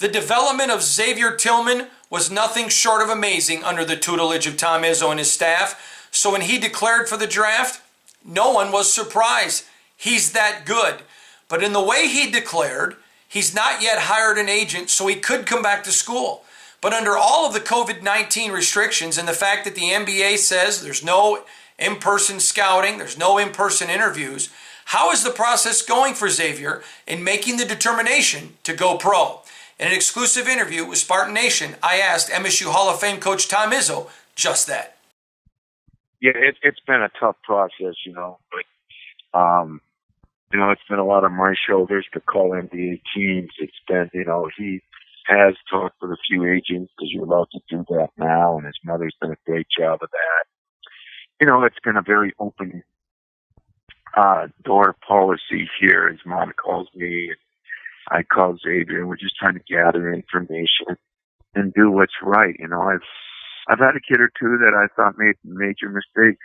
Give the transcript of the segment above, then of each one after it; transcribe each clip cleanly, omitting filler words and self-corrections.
The development of Xavier Tillman was nothing short of amazing under the tutelage of Tom Izzo and his staff. So when he declared for the draft, no one was surprised. He's that good. But in the way he declared, he's not yet hired an agent, so he could come back to school. But under all of the COVID-19 restrictions and the fact that the NBA says there's no in-person scouting, there's no in-person interviews, how is the process going for Xavier in making the determination to go pro? In an exclusive interview with Spartan Nation, I asked MSU Hall of Fame coach Tom Izzo just that. Yeah, it's been a tough process, but it's been a lot on my shoulders to call NBA teams. It's been, he has talked with a few agents because you're allowed to do that now, and his mother's done a great job of that. It's been a very open door policy here. His mom calls me, and I call Xavier, and we're just trying to gather information and do what's right. I've had a kid or two that I thought made major mistakes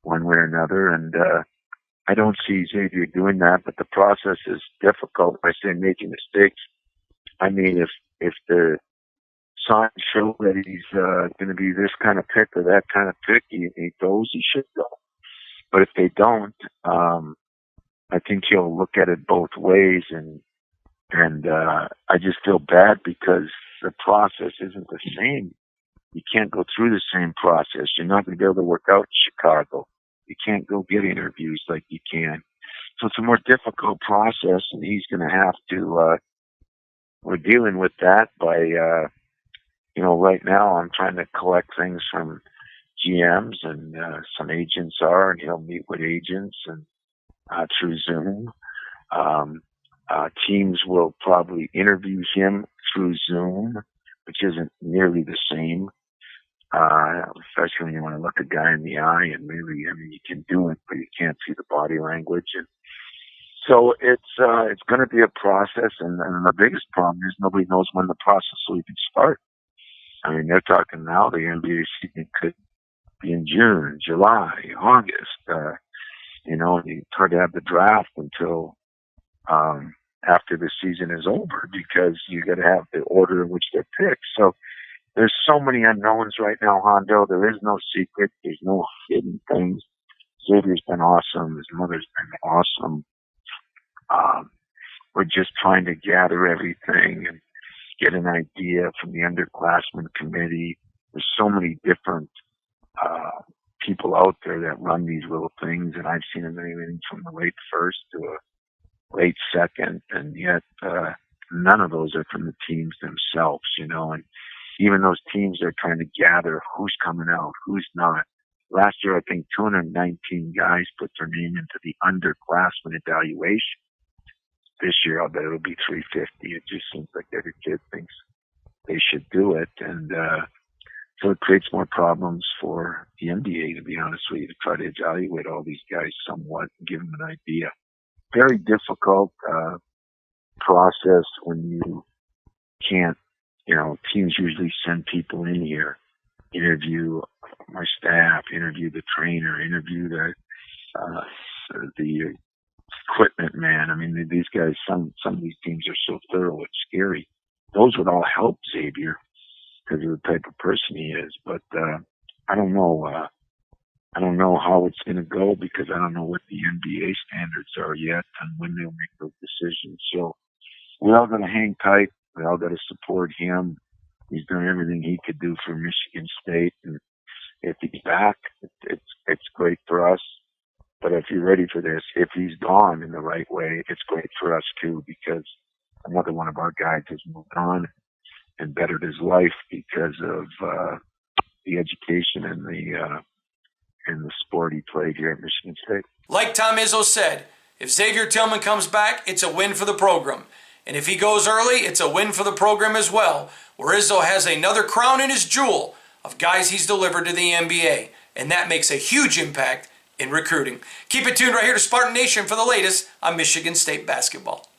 one way or another, and I don't see Xavier doing that, but the process is difficult. If I say major mistakes, I mean, if the signs show that he's going to be this kind of pick or that kind of pick, he goes, he should go. But if they don't, I think he'll look at it both ways, and I just feel bad because the process isn't the same. You can't go through the same process. You're not going to be able to work out in Chicago. You can't go get interviews like you can. So it's a more difficult process, and he's going to have to, we're dealing with that by, right now I'm trying to collect things from GMs, and some agents are, and he'll meet with agents and through Zoom. Teams will probably interview him through Zoom, which isn't nearly the same. Especially when you want to look a guy in the eye, and really, you can do it, but you can't see the body language. And so it's going to be a process, and the biggest problem is nobody knows when the process will even start. They're talking now the NBA season could be in June, July, August. It's hard to have the draft until after the season is over, because you got to have the order in which they're picked. So there's so many unknowns right now, Hondo. There is no secret. There's no hidden things. Xavier's been awesome. His mother's been awesome. We're just trying to gather everything and get an idea from the underclassmen committee. There's so many different people out there that run these little things, and I've seen them anything from the late first to a late second, and yet none of those are from the teams themselves, and even those teams are trying to gather who's coming out, who's not. Last year, I think 219 guys put their name into the underclassmen evaluation. This year, I'll bet it'll be 350. It just seems like every kid thinks they should do it, and so it creates more problems for the NBA, to be honest with you, to try to evaluate all these guys somewhat and give them an idea. Very difficult process when you can't, teams usually send people in here, interview my staff, interview the trainer, interview the equipment man. These guys, some of these teams are so thorough, it's scary. Those would all help Xavier because of the type of person he is. But I don't know. I don't know how it's going to go, because I don't know what the NBA standards are yet and when they'll make those decisions. So we all got to hang tight. We all got to support him. He's done everything he could do for Michigan State, and if he's back, it's great for us. But if you're ready for this, if he's gone in the right way, it's great for us too, because another one of our guys has moved on and bettered his life because of the education and the sport he played here at Michigan State. Like Tom Izzo said, if Xavier Tillman comes back, it's a win for the program. And if he goes early, it's a win for the program as well, where Izzo has another crown in his jewel of guys he's delivered to the NBA. And that makes a huge impact in recruiting. Keep it tuned right here to Spartan Nation for the latest on Michigan State basketball.